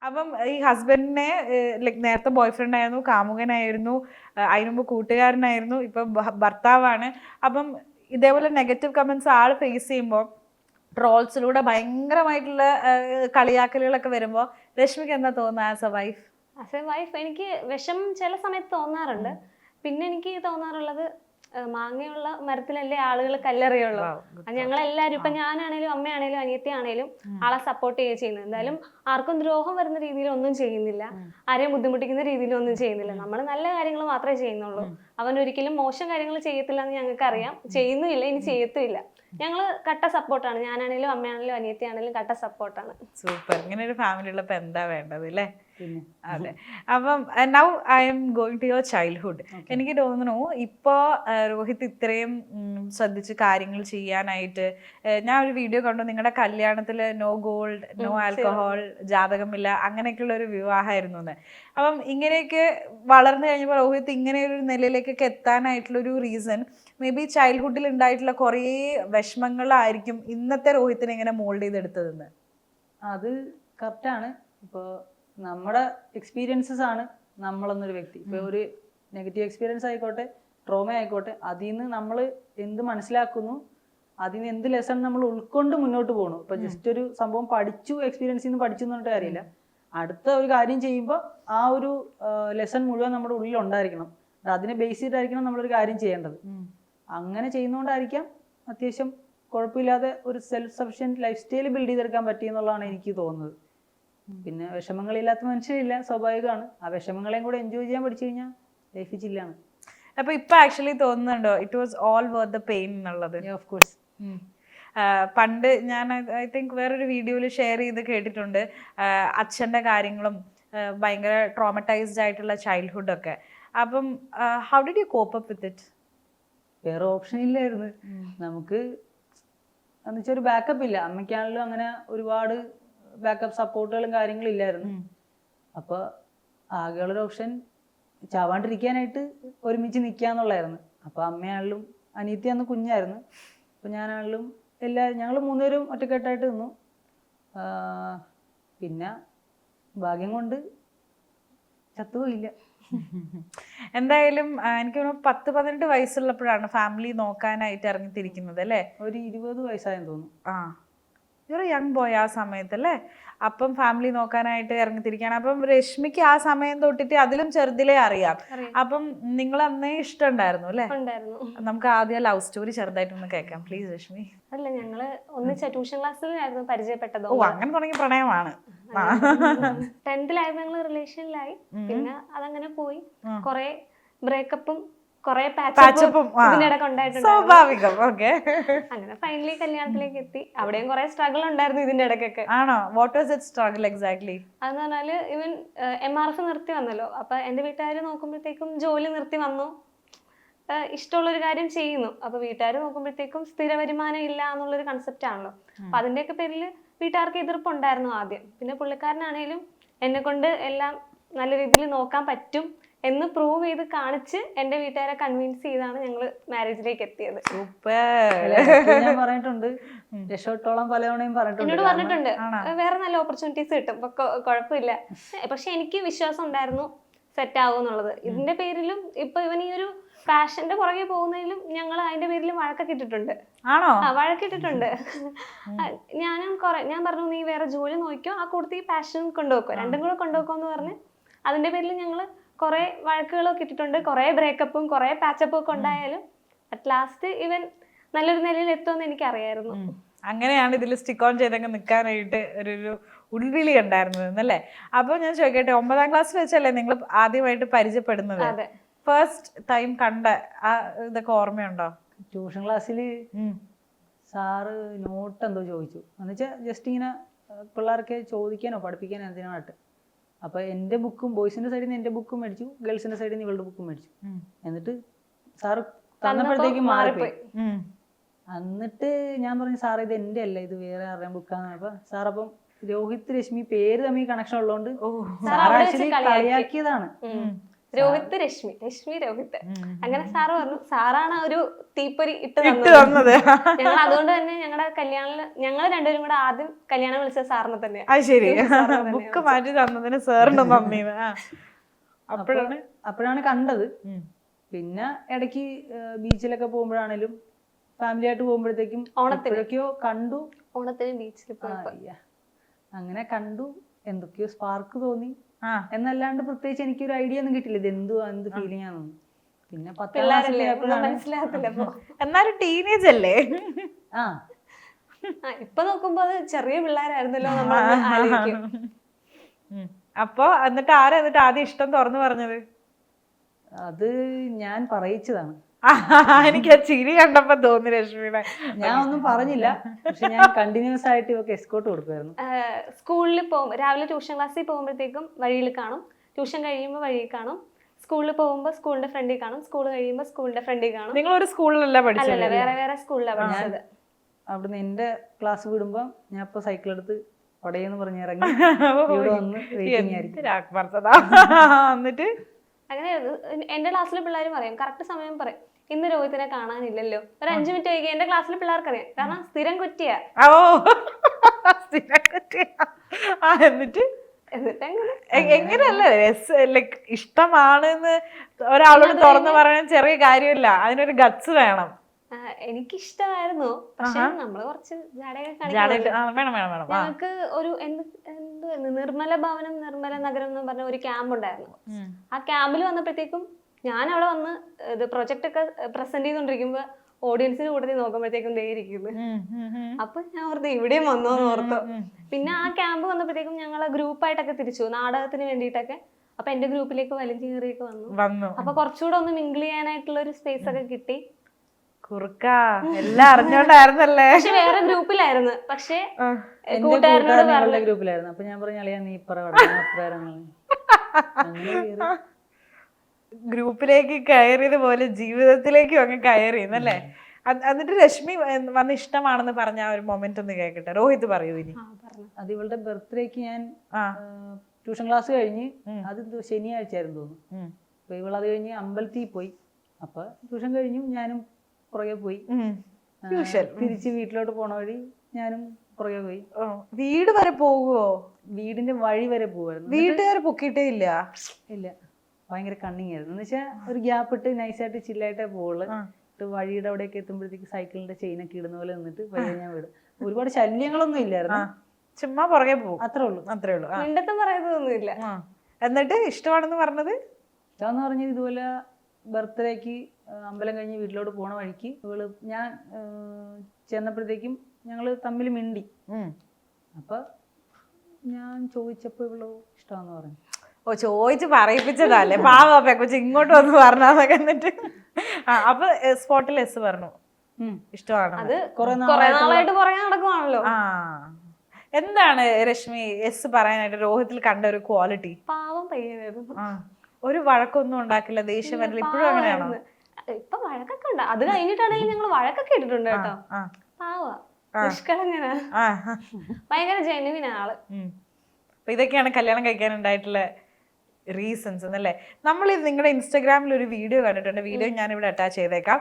അപ്പം ഈ ഹസ്ബൻഡിനെ ലൈക് നേരത്തെ ബോയ് ഫ്രണ്ട് ആയിരുന്നു, കാമുകനായിരുന്നു, അതിന് മുമ്പ് കൂട്ടുകാരനായിരുന്നു, ഇപ്പം ഭർത്താവാണ്. അപ്പം ഇതേപോലെ നെഗറ്റീവ് കമന്റ്സ് ആൾ ഫേസ് ചെയ്യുമ്പോൾ ട്രോൾസിലൂടെ ഭയങ്കരമായിട്ടുള്ള കളിയാക്കലുകളൊക്കെ വരുമ്പോൾ രശ്മിക്ക് എന്താ തോന്നുന്നത് as A wife? As A wife എനിക്ക് വിഷമം ചില സമയത്ത് തോന്നാറുണ്ട്. പിന്നെ എനിക്ക് തോന്നാറുള്ളത് മാങ്ങയുള്ള മരത്തിലല്ലേ ആളുകൾ കല്ലെറിയുള്ളൂ. ഞങ്ങളെല്ലാവരും ഇപ്പൊ ഞാനാണേലും അമ്മയാണേലും അനിയത്തിയാണേലും ആളെ സപ്പോർട്ട് ചെയ്യുന്നത്. എന്തായാലും ആർക്കും ദ്രോഹം വരുന്ന രീതിയിൽ ഒന്നും ചെയ്യുന്നില്ല, ആരെയും ബുദ്ധിമുട്ടിക്കുന്ന രീതിയിൽ ഒന്നും ചെയ്യുന്നില്ല. നമ്മൾ നല്ല കാര്യങ്ങൾ മാത്രമേ ചെയ്യുന്നുള്ളൂ. അവൻ ഒരിക്കലും മോശം കാര്യങ്ങൾ ചെയ്യത്തില്ല എന്ന് ഞങ്ങൾക്ക് അറിയാം, ചെയ്യുന്നുമില്ല, ഇനി ചെയ്യത്തുമില്ല. ഞങ്ങള് കട്ട സപ്പോർട്ടാണ്. ഞാനാണേലും അമ്മയാണേലും അനിയത്തിയാണേലും കട്ട സപ്പോർട്ടാണ്. സൂപ്പർ. ഇങ്ങനെ ഒരു ഫാമിലി ഉള്ളപ്പോൾ എന്താ വേണ്ടത് അല്ലേ? അതെ. അപ്പം now I am going to your childhood. എനിക്ക് തോന്നുന്നു ഇപ്പോൾ രോഹിത് ഇത്രയും ശ്രദ്ധിച്ച് കാര്യങ്ങൾ ചെയ്യാനായിട്ട്, ഞാൻ ഒരു വീഡിയോ കണ്ടു, നിങ്ങളുടെ കല്യാണത്തിൽ നോ ഗോൾഡ്, നോ ആൽക്കഹോൾ, ജാതകമില്ല, അങ്ങനെയൊക്കെയുള്ള ഒരു വിവാഹമായിരുന്നു എന്ന്. അപ്പം ഇങ്ങനെയൊക്കെ വളർന്നു കഴിഞ്ഞപ്പോൾ രോഹിത് ഇങ്ങനെ ഒരു നിലയിലേക്കൊക്കെ എത്താനായിട്ടുള്ളൊരു റീസൺ മേ ബി ചൈൽഡ്ഹുഡിൽ ഉണ്ടായിട്ടുള്ള കുറേ വിഷമങ്ങളായിരിക്കും ഇന്നത്തെ രോഹിത്തിനെ ഇങ്ങനെ മോൾഡ് ചെയ്തെടുത്തതെന്ന്. അത് കറക്റ്റാണ്. ഇപ്പോൾ നമ്മുടെ എക്സ്പീരിയൻസസ് ആണ് നമ്മളെന്നൊരു വ്യക്തി. ഇപ്പോൾ ഒരു നെഗറ്റീവ് എക്സ്പീരിയൻസ് ആയിക്കോട്ടെ, ട്രോമ ആയിക്കോട്ടെ, അതിൽ നിന്ന് നമ്മൾ എന്ത് മനസ്സിലാക്കുന്നു, അതിൽ നിന്ന് എന്ത് ലെസൺ നമ്മൾ ഉൾക്കൊണ്ട് മുന്നോട്ട് പോകണു. ഇപ്പൊ ജസ്റ്റ് ഒരു സംഭവം പഠിച്ചു, എക്സ്പീരിയൻസിൽ നിന്ന് പഠിച്ചു എന്ന് പറഞ്ഞിട്ട് കാര്യമില്ല. അടുത്ത ഒരു കാര്യം ചെയ്യുമ്പോൾ ആ ഒരു ലെസൺ മുഴുവൻ നമ്മുടെ ഉള്ളിൽ ഉണ്ടായിരിക്കണം. അതിനെ ബേസ് ചെയ്തിട്ടായിരിക്കണം നമ്മളൊരു കാര്യം ചെയ്യേണ്ടത്. അങ്ങനെ ചെയ്യുന്നതുകൊണ്ടായിരിക്കാം അത്യാവശ്യം കുഴപ്പമില്ലാതെ ഒരു self sufficient life style build ചെയ്തെടുക്കാൻ പറ്റിയെന്നുള്ളതാണ് എനിക്ക് തോന്നുന്നത്. പിന്നെ വിഷമങ്ങളില്ലാത്ത മനുഷ്യരില്ല, സ്വാഭാവികമാണ്. ആ വിഷമങ്ങളെയും കൂടെ എൻജോയ് ചെയ്യാൻ പഠിച്ചു കഴിഞ്ഞാൽ ലൈഫ് ചില്ലാണ്. അപ്പൊ ഇപ്പൊ ആക്ച്വലി തോന്നുന്നുണ്ടോ it was all worth the pain എന്നുള്ളത്? Of course. പണ്ട് ഞാൻ ഐ തിങ്ക് വേറൊരു വീഡിയോയിൽ ഷെയർ ചെയ്ത് കേട്ടിട്ടുണ്ട്, അച്ഛൻ്റെ കാര്യങ്ങളും ഭയങ്കര ട്രോമറ്റൈസ്ഡ് ആയിട്ടുള്ള ചൈൽഡ്ഹുഡൊക്കെ. അപ്പം how did you cope up with it? വേറെ ഓപ്ഷൻ ഇല്ലായിരുന്നു നമുക്ക്. എന്നുവെച്ചാൽ ഒരു ബാക്കപ്പ് ഇല്ല. അമ്മയ്ക്കാണെങ്കിലും അങ്ങനെ ഒരുപാട് ബാക്കപ്പ് സപ്പോർട്ടുകളും കാര്യങ്ങളും ഇല്ലായിരുന്നു. അപ്പൊ ആകെയുള്ളൊരു ഓപ്ഷൻ ചാവാണ്ടിരിക്കാനായിട്ട് ഒരുമിച്ച് നിൽക്കാന്നുള്ളായിരുന്നു. അപ്പൊ അമ്മയാണെങ്കിലും അനിയത്തി അന്ന് കുഞ്ഞായിരുന്നു. അപ്പൊ ഞാനാണെങ്കിലും ഞങ്ങൾ മൂന്നുപേരും ഒറ്റക്കെട്ടായിട്ട് നിന്നു. പിന്നെ ഭാഗ്യം കൊണ്ട് ചത്തുപോയില്ല. എന്തായാലും എനിക്ക് 10-18 വയസ്സുള്ളപ്പോഴാണ് ഫാമിലി നോക്കാനായിട്ട് ഇറങ്ങിത്തിരിക്കുന്നത് അല്ലേ? ഒരു 20 വയസ്സായെന്ന് തോന്നുന്നു. ഒരു യങ് ബോയ് ആ സമയത്ത് അല്ലേ? അപ്പം ഫാമിലി നോക്കാനായിട്ട് ഇറങ്ങിത്തിരിക്കുകയാണ്. അപ്പം രശ്മിക്ക് ആ സമയം തൊട്ടിട്ട് അതിലും ചെറുതിലേ അറിയാം. അപ്പം നിങ്ങൾ അന്നേ ഇഷ്ടമുണ്ടായിരുന്നു അല്ലേ? നമുക്ക് ആദ്യം ലവ് സ്റ്റോറി ചെറുതായിട്ടൊന്ന് കേൾക്കാം പ്ലീസ് രശ്മി. അല്ല, ഞങ്ങള് ഒന്നിച്ച് ട്യൂഷൻ ക്ലാസ്സിലായിരുന്നു പരിചയപ്പെട്ടത്. ഓ, അങ്ങനെ തുടങ്ങിയ പ്രണയമാണ്. 10th-ലായിരുന്നു ഞങ്ങള് റിലേഷനിലായി. പിന്നെ അതങ്ങനെ പോയി. കൊറേ ബ്രേക്കപ്പും കൊറേ പാച്ചപ്പും ഇതിനിടയ്ക്ക് ഉണ്ടായിട്ടുണ്ട്. സ്വാഭാവികം. ഓക്കെ. അങ്ങനെ ഫൈനലി കല്യാണത്തിലേക്ക് എത്തി. അവിടെയും കുറെ സ്ട്രഗിൾ ഉണ്ടായിരുന്നു ഇതിന്റെ ഇടയ്ക്കൊക്കെ. ആണോ? What was it struggle exactly? അതെന്ന് പറഞ്ഞാല് ഇവൻ MRF നിർത്തി വന്നല്ലോ. അപ്പൊ എന്റെ വീട്ടുകാർ നോക്കുമ്പോഴത്തേക്കും ജോലി നിർത്തി വന്നു, ഇഷ്ടമുള്ളൊരു കാര്യം ചെയ്യുന്നു. അപ്പൊ വീട്ടുകാർ നോക്കുമ്പോഴത്തേക്കും സ്ഥിര വരുമാനം ഇല്ല എന്നുള്ളൊരു കൺസെപ്റ്റ് ആണല്ലോ. അപ്പൊ അതിന്റെയൊക്കെ പേരിൽ വീട്ടുകാർക്ക് എതിർപ്പുണ്ടായിരുന്നു ആദ്യം. പിന്നെ പുള്ളിക്കാരനാണേലും എന്നെ കൊണ്ട് എല്ലാം നല്ല രീതിയിൽ നോക്കാൻ പറ്റും എന്ന് പ്രൂവ് ചെയ്ത് കാണിച്ച് എന്റെ വീട്ടുകാരെ കൺവിൻസ് ചെയ്താണ് ഞങ്ങള് മാരേജിലേക്ക് എത്തിയത്. ഞാൻ പറഞ്ഞിട്ടുണ്ട്, രക്ഷോട്ടോളം പലവണയും എന്നോട് പറഞ്ഞിട്ടുണ്ട് വേറെ നല്ല ഓപ്പർച്യൂണിറ്റീസ് കിട്ടും, കുഴപ്പമില്ല. പക്ഷെ എനിക്ക് വിശ്വാസം ഉണ്ടായിരുന്നു സെറ്റ് ആവും എന്നുള്ളത്. ഇതിന്റെ പേരിലും ഇപ്പൊ ഇവൻ ഈ ഒരു ഫാഷന്റെ പുറകെ പോകുന്നതിലും ഞങ്ങൾ അതിന്റെ പേരിലും വഴക്കൊക്കെ ഇട്ടിട്ടുണ്ട്. വഴക്കിട്ടിട്ടുണ്ട്. ഞാൻ പറഞ്ഞു നീ വേറെ ജോലി നോക്കിയോ, ആ കൂടുതൽ ഈ പാഷൻ കൊണ്ടുപോക്കോ, രണ്ടും കൂടെ കൊണ്ടുപോക്കോ എന്ന് പറഞ്ഞ് അതിന്റെ പേരിൽ ഞങ്ങള് കുറെ വഴക്കുകളൊക്കെ ഇട്ടിട്ടുണ്ട്. കുറെ ബ്രേക്കപ്പും കുറെ പാച്ചപ്പും ഒക്കെ ഉണ്ടായാലും അറ്റ് ലാസ്റ്റ് ഇവൻ നല്ലൊരു നിലയിൽ എത്തുമെന്ന് എനിക്കറിയായിരുന്നു. അങ്ങനെയാണ് ഇതിൽ സ്റ്റിക്ക് ഓൺ ചെയ്തങ്ങ് നിൽക്കാനായിട്ട് ഒരു ഉൾവിളി ഉണ്ടായിരുന്നത് എന്നല്ലേ? അപ്പോൾ ഞാൻ ചോദിക്കട്ടെ, 9ാം ക്ലാസ്സിൽ വെച്ചല്ലേ നിങ്ങൾ ആദ്യമായിട്ട് പരിചയപ്പെടുന്നത്? ഫസ്റ്റ് ടൈം കണ്ട ആ ഇതൊക്കെ ഓർമ്മയുണ്ടോ? ട്യൂഷൻ ക്ലാസ്സിൽ സാറ് നോട്ട് എന്തോ ചോദിച്ചു. എന്നുവെച്ചാൽ ജസ്റ്റ് ഇങ്ങനെ പിള്ളേർക്ക് ചോദിക്കാനോ പഠിപ്പിക്കാനോ എന്തിനായിട്ട്. അപ്പൊ എന്റെ ബുക്കും ബോയ്സിന്റെ സൈഡിൽ നിന്ന് എന്റെ ബുക്കും മേടിച്ചു, ഗേൾസിന്റെ സൈഡിൽ നിന്ന് ഇവളുടെ ബുക്കും മേടിച്ചു. എന്നിട്ട് സാറ് തന്നപ്പോഴത്തേക്ക് മാറിപ്പോയി. എന്നിട്ട് ഞാൻ പറഞ്ഞു സാറേ ഇത് എന്റെ അല്ല, ഇത് വേറെ ആരുടെയും ബുക്കാന്ന്. അപ്പൊ സാർ അപ്പം രോഹിത് രശ്മി പേര് തമ്മിൽ കണക്ഷൻ ഉള്ളതുകൊണ്ട് സാർ ആക്ച്വലി കളിയാക്കിയതാണ്. രോഹിത് രശ്മി, രശ്മി രോഹിത്, അങ്ങനെ സാറ് പറഞ്ഞു. സാറാണ് ആ ഒരു തീപ്പൊരി ഇട്ട് തന്നത്. ഞങ്ങൾ അതുകൊണ്ട് തന്നെ ഞങ്ങളുടെ കല്യാണം ഞങ്ങൾ രണ്ടുപേരും കൂടെ ആദ്യം കല്യാണം വിളിച്ച സാറിനെ തന്നെ. അത് ശരി, ബുക്ക് മാറ്റി തന്നതിന് സാറിന് നന്ദി. അപ്പോഴാണ് കണ്ടത്. പിന്നെ ഇടയ്ക്ക് ബീച്ചിലൊക്കെ പോകുമ്പോഴാണേലും ഫാമിലി ആയിട്ട് പോകുമ്പോഴത്തേക്കും ഓണത്തിനൊക്കെയോ കണ്ടു. ഓണത്തിന് ബീച്ചിൽ അങ്ങനെ കണ്ടു, എന്തൊക്കെയോ സ്പാർക്ക് തോന്നി എന്നല്ലാണ്ട് പ്രത്യേകിച്ച് എനിക്കൊരു ഐഡിയ ഒന്നും കിട്ടില്ല ഇത് എന്ത് ഫീലിംഗ് ആണെന്ന്. പിന്നെ 10ാം ക്ലാസ്സിൽ മനസ്സിലാകത്തില്ല. എന്നാലും ടീനേജ് അല്ലേ? ഇപ്പൊ നോക്കുമ്പോ അത് ചെറിയ പിള്ളേരായിരുന്നല്ലോ നമ്മൾ ആലോചിക്കും. അപ്പൊ എന്നിട്ട് ആദ്യം ഇഷ്ടം തുറന്നു പറഞ്ഞത്? അത് ഞാൻ പറയിച്ചതാണ്. എനിക്ക് ആ ചിരി കണ്ടപ്പോ തോന്നി രശ്മിയുടെ. ഞാൻ ഒന്നും പറഞ്ഞില്ല, പക്ഷെ ഞാൻ കണ്ടിന്യൂസ് ആയിട്ട് ഇവർക്ക് എസ്കോർട്ട് കൊടുക്കുമായിരുന്നു. സ്കൂളിൽ പോകും, രാവിലെ ട്യൂഷൻ ക്ലാസ്സിൽ പോകുമ്പോഴത്തേക്കും വഴിയിൽ കാണും, ട്യൂഷൻ കഴിയുമ്പോൾ വഴിയിൽ കാണും, സ്കൂളിൽ പോകുമ്പോൾ സ്കൂളിന്റെ ഫ്രണ്ടിൽ കാണും, സ്കൂൾ കഴിയുമ്പോൾ സ്കൂളിന്റെ ഫ്രണ്ടിൽ കാണും. നിങ്ങൾ ഒരു സ്കൂളിലല്ല പഠിച്ചത്? അല്ലല്ല, വേറെ വേറെ സ്കൂളിലാണ് പഠിച്ചത്. അവിടുന്ന് എന്റെ ക്ലാസ് വിടുമ്പോ ഞാൻ ഇപ്പൊ സൈക്കിൾ എടുത്ത് പടയെന്ന് പറഞ്ഞ് ഇറങ്ങി ഇവിടെ വന്ന് വെയിറ്റിംഗ് ആയിരിക്കും. എന്നിട്ട് അങ്ങനെ എന്റെ ക്ലാസ്സിലെ പിള്ളേർ പറയും, കറക്റ്റ് സമയം പറയും, ഇന്ന് രോഹിത്തിനെ കാണാനില്ലല്ലോ, ഒരു 5 മിനിറ്റ് വൈകി. എന്റെ ക്ലാസ്സിലെ പിള്ളേർക്ക് അറിയാം, കാരണം സ്ഥിരം കുറ്റിയാ. എന്നിട്ട് എങ്ങനെയല്ല ലൈക്ക് ഇഷ്ടമാണെന്ന് ഒരാളോട് തുറന്നു പറയാൻ ചെറിയ കാര്യമില്ല, അതിനൊരു ഗട്സ് വേണം. എനിക്കിഷ്ടമായിരുന്നു, പക്ഷെ നമ്മള് കുറച്ച് ഞങ്ങൾക്ക് ഒരു എന്തുവായിരുന്നു, നിർമ്മല ഭവനം നിർമ്മല നഗരം എന്ന് പറഞ്ഞ ഒരു ക്യാമ്പ് ഉണ്ടായിരുന്നു. ആ ക്യാമ്പിൽ വന്നപ്പോഴത്തേക്കും ഞാൻ അവിടെ വന്ന് ഇത് പ്രൊജക്ട് ഒക്കെ പ്രസന്റ് ചെയ്തോണ്ടിരിക്കുമ്പോ ഓഡിയൻസിന് കൂട്ടത്തിൽ നോക്കുമ്പോഴത്തേക്കും ദേ ഇരിക്കുന്നു. അപ്പൊ ഞാൻ ഓർത്ത് ഇവിടെയും വന്നോന്ന് ഓർത്തു. പിന്നെ ആ ക്യാമ്പ് വന്നപ്പോഴത്തേക്കും ഞങ്ങള് ഗ്രൂപ്പായിട്ടൊക്കെ തിരിച്ചു നാടകത്തിന് വേണ്ടിയിട്ടൊക്കെ. അപ്പൊ എന്റെ ഗ്രൂപ്പിലേക്ക് വലിഞ്ഞു കയറിയൊക്കെ വന്നു. അപ്പൊ കുറച്ചുകൂടെ ഒന്ന് മിങ്കിൾ ചെയ്യാനായിട്ടുള്ള ഒരു സ്പേസ് ഒക്കെ കിട്ടി. എല്ലാം അറിഞ്ഞോണ്ടായിരുന്നല്ലേ? പക്ഷെ വേറെ ഗ്രൂപ്പിലായിരുന്നു, പക്ഷെ ഗ്രൂപ്പിലായിരുന്നു. അപ്പൊ ഞാൻ പറഞ്ഞ നീ ഗ്രൂപ്പിലേക്ക് കയറിയത് പോലെ ജീവിതത്തിലേക്കും അങ്ങ് കയറി എന്നല്ലേ? എന്നിട്ട് രശ്മി വന്ന് ഇഷ്ടമാണെന്ന് പറഞ്ഞ ആ ഒരു മൊമെന്റ് ഒന്ന് കേൾക്കട്ടെ. രോഹിത് പറയൂ ഇനി. അത് ഇവളുടെ ബർത്ത്ഡേക്ക് ഞാൻ ട്യൂഷൻ ക്ലാസ് കഴിഞ്ഞ്, അത് ശനിയാഴ്ച ആയിരുന്നു തോന്നുന്നു. അപ്പൊ ഇവളത് കഴിഞ്ഞ് അമ്പലത്തിൽ പോയി. അപ്പൊ ട്യൂഷൻ കഴിഞ്ഞു ഞാനും പുറകെ പോയി. തിരിച്ച് വീട്ടിലോട്ട് പോണ വഴി ഞാനും പുറകെ പോയി. വീട് വരെ പോകുവോ? വീടിന്റെ വഴി വരെ പോവായിരുന്നു. വീട്ടുകാരെ പൊക്കിയിട്ടേ ഇല്ല? ഇല്ല, ഭയങ്കര കണ്ണിങ് ആയിരുന്നു. എന്ന് വെച്ചാൽ ഒരു ഗ്യാപ്പ് ഇട്ട് നൈസായിട്ട് ചില്ലായിട്ടേ പോവുള്ളു. വഴിയുടെ അവിടെയൊക്കെ എത്തുമ്പോഴത്തേക്ക് സൈക്കിളിന്റെ ചെയിനൊക്കെ ഇടുന്ന പോലെ നിന്നിട്ട് പയ്യെ ഞാൻ വിടും. ഒരുപാട് ശല്യങ്ങളൊന്നും ഇല്ലായിരുന്നു, ചുമ്മാ പുറകെ പോകും, അത്രേ ഉള്ളൂ. പറയുന്നതൊന്നുമില്ല. എന്നിട്ട് ഇഷ്ടമാണെന്ന് പറഞ്ഞത്? ഇഷ്ടമെന്ന് പറഞ്ഞത് ഇതുപോലെ ബർത്ത്ഡേക്ക് അമ്പലം കഴിഞ്ഞ് വീട്ടിലോട്ട് പോണ വഴിക്ക് ഞാൻ ചെന്നപ്പോഴത്തേക്കും ഞങ്ങള് തമ്മിൽ മിണ്ടി. അപ്പൊ ഞാൻ ചോദിച്ചപ്പോ ഇവളോ ഇഷ്ടമാന്ന് പറഞ്ഞു. ചോദിച്ച് പറയിപ്പിച്ചതല്ലേ പാവപ്പ കൊച്ചു, ഇങ്ങോട്ട് വന്ന് പറഞ്ഞാന്നൊക്കെ. എന്നിട്ട് അപ്പൊ സ്പോട്ടിൽ എസ് പറഞ്ഞു ഇഷ്ടമാണ്. അത് കുറെ നാളായിട്ട് പറയാൻ നടക്കുവാണല്ലോ. എന്താണ് രശ്മി എസ് പറയാനായിട്ട് രോഹിത്തിൽ കണ്ട ഒരു ക്വാളിറ്റി? പാവം പയ്യനായിരുന്നു. ഒരു വഴക്കൊന്നും ഉണ്ടാക്കില്ല, ദേഷ്യം വരില്ല. ഇപ്പോഴും അങ്ങനെയാണോ? ഇപ്പൊ വഴക്കൊക്കെ ഉണ്ട്. അത് കഴിഞ്ഞിട്ടാണെങ്കിലും ഞങ്ങൾ വഴക്കൊക്കെ ഇട്ടിട്ടുണ്ട് കേട്ടോ. പാവാ, നിഷ്കളങ്കനാ, ഭയങ്കര ജെനുവിൻ ആള്. അപ്പൊ ഇതൊക്കെയാണ് കല്യാണം കഴിക്കാൻ ഉണ്ടായിട്ടുള്ള റീസൺസ് എന്നല്ലേ? നമ്മൾ നിങ്ങളുടെ ഇൻസ്റ്റാഗ്രാമിൽ ഒരു വീഡിയോ കണ്ടിട്ടുണ്ട്. വീഡിയോ ഞാനിവിടെ അറ്റാച്ച് ചെയ്തേക്കാം.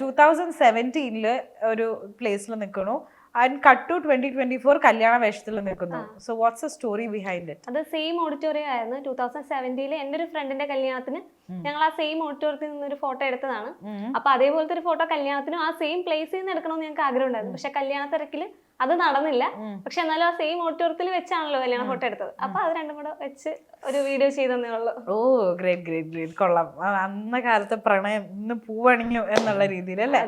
2017 ഒരു പ്ലേസിൽ നിൽക്കണു ആൻഡ് കട്ട് ടു 2024 കല്യാണ വേഷത്തിൽ നിൽക്കുന്നു. So what's the story behind it? അത് സെയിം ഓഡിറ്റോറിയം ആയിരുന്നു. 2017 എന്റെ ഒരു ഫ്രണ്ടിന്റെ കല്യാണത്തിന് ഞങ്ങൾ ആ സെയിം ഓഡിറ്റോറിയത്തിൽ നിന്ന് ഒരു ഫോട്ടോ എടുത്തതാണ്. അപ്പൊ അതേപോലത്തെ ഒരു ഫോട്ടോ കല്യാണത്തിനും ആ സെയിം പ്ലേസിൽ നിന്ന് എടുക്കണമെന്ന് ഞങ്ങൾക്ക് ആഗ്രഹം ഉണ്ടായിരുന്നു. പക്ഷെ കല്യാണ തിരക്കില് അത് നടന്നില്ല. പക്ഷെ എന്നാലും ആ സെയിം ഓഡിറ്റോറിയത്തിൽ വെച്ചാണല്ലോ കല്യാണ ഫോട്ടോ എടുത്തത്. അപ്പൊ അത് രണ്ടും കൂടെ വെച്ച് ഒരു വീഡിയോ ചെയ്തേ ഉള്ളൂ. ഓ ഗ്രേറ്റ് ഗ്രേറ്റ് ഗ്രേറ്റ്, കൊള്ളാം. അന്ന കാലത്തെ പ്രണയം ഇന്ന് പൂവണിഞ്ഞു എന്നുള്ള രീതിയിൽ അല്ലേ?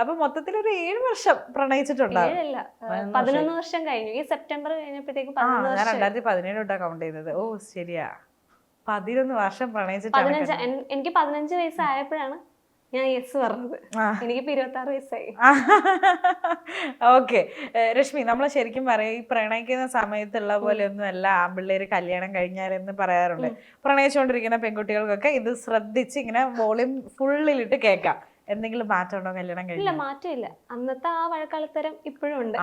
അപ്പൊ മൊത്തത്തിൽ ഒരു 7 വർഷം പ്രണയിച്ചിട്ടുണ്ടാവും. 11 വർഷം കഴിഞ്ഞു. ഈ സെപ്റ്റംബർ കഴിഞ്ഞപ്പോഴത്തേക്കും 2017 തൊട്ടാ കൗണ്ട് ചെയ്തത്. ഓ ശരിയാ, 11 വർഷം പ്രണയിച്ചിട്ടാണ്. എനിക്ക് 15 വയസ്സായപ്പോഴാണ് ഞാൻ യെസ് പറഞ്ഞത്. എനിക്കിപ്പോ 26 വയസ്സായി. ഓക്കെ രശ്മി, നമ്മൾ ശരിക്കും പറയാം ഈ പ്രണയിക്കുന്ന സമയത്തുള്ള പോലെ ഒന്നും അല്ല ആൺപിള്ളേര് കല്യാണം കഴിഞ്ഞാലെന്ന് പറയാറുണ്ട്. പ്രണയിച്ചുകൊണ്ടിരിക്കുന്ന പെൺകുട്ടികൾക്കൊക്കെ ഇത് ശ്രദ്ധിച്ച് ഇങ്ങനെ വോളിയം ഫുള്ളിലിട്ട് കേൾക്കാം. എന്തെങ്കിലും മാറ്റം ഉണ്ടോ കല്യാണം കഴിഞ്ഞാൽ? ഇല്ല, മാറ്റമില്ല. അന്നത്തെ ആ വഴക്കളിത്തരം ഇപ്പോഴും ഉണ്ട്,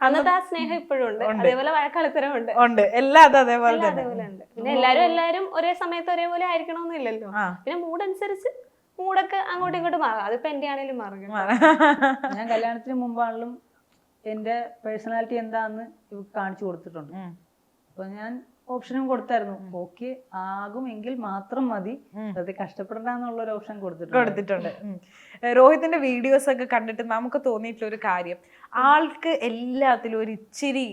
അന്നത്തെ ആ സ്നേഹം ഇപ്പോഴും ഉണ്ട്, അതേപോലെ വഴക്കളിത്തരം ഉണ്ട്. എല്ലാം അതേപോലെ ഉണ്ട്. പിന്നെ എല്ലാരും ഒരേ സമയത്ത് ഒരേപോലെ ആയിരിക്കണമെന്നില്ലല്ലോ. ആ. പിന്നെ മൂഡ് അനുസരിച്ച് മൂടൊക്കെ അങ്ങോട്ടും ഇങ്ങോട്ടും മാറാം. അതിപ്പോ എന്റെ ആണെങ്കിലും മാറും. ഞാൻ കല്യാണത്തിന് മുമ്പാണെങ്കിലും എന്റെ പേഴ്സണാലിറ്റി എന്താന്ന് ഇവർക്ക് കാണിച്ചു കൊടുത്തിട്ടുണ്ട്. അപ്പൊ ഞാൻ ഓപ്ഷനും കൊടുത്തായിരുന്നു. ഓക്കെ ആകുമെങ്കിൽ മാത്രം മതി, വെറുതെ കഷ്ടപ്പെടണ്ടെന്നുള്ള ഒരു ഓപ്ഷൻ കൊടുത്തിട്ടുണ്ട്. രോഹിത്തിന്റെ വീഡിയോസ് ഒക്കെ കണ്ടിട്ട് നമുക്ക് തോന്നിയിട്ടുള്ള ഒരു കാര്യം, ആൾക്ക് എല്ലാത്തിലും ഒരു ഇച്ചിരി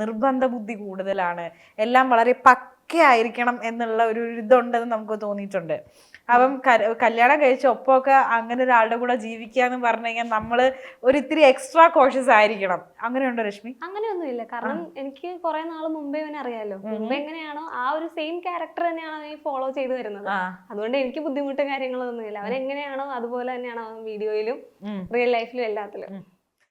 നിർബന്ധ ബുദ്ധി കൂടുതലാണ്, എല്ലാം വളരെ പക്കയായിരിക്കണം എന്നുള്ള ഒരു ഇതുണ്ടെന്ന് നമുക്ക് തോന്നിയിട്ടുണ്ട്. അപ്പം കല്യാണം കഴിച്ച ഒപ്പമൊക്കെ അങ്ങനെ ഒരാളുടെ കൂടെ ജീവിക്കുക എന്ന് പറഞ്ഞു കഴിഞ്ഞാൽ നമ്മള് ഒരു ഇത്തിരി എക്സ്ട്രാ കോഷ്യസ് ആയിരിക്കണം. അങ്ങനെയുണ്ടോ രശ്മി? അങ്ങനെയൊന്നുമില്ല. കാരണം എനിക്ക് കുറെ നാൾ മുമ്പേ ഇവനെ അറിയാലോ. മുമ്പ് എങ്ങനെയാണോ ആ ഒരു സെയിം ക്യാരക്ടർ തന്നെയാണ് അവൻ ഫോളോ ചെയ്ത് വരുന്നത്. അതുകൊണ്ട് എനിക്ക് ബുദ്ധിമുട്ടും കാര്യങ്ങളൊന്നുമില്ല. അവൻ എങ്ങനെയാണോ അതുപോലെ തന്നെയാണ് അവൻ വീഡിയോയിലും റിയൽ ലൈഫിലും എല്ലാത്തിലും.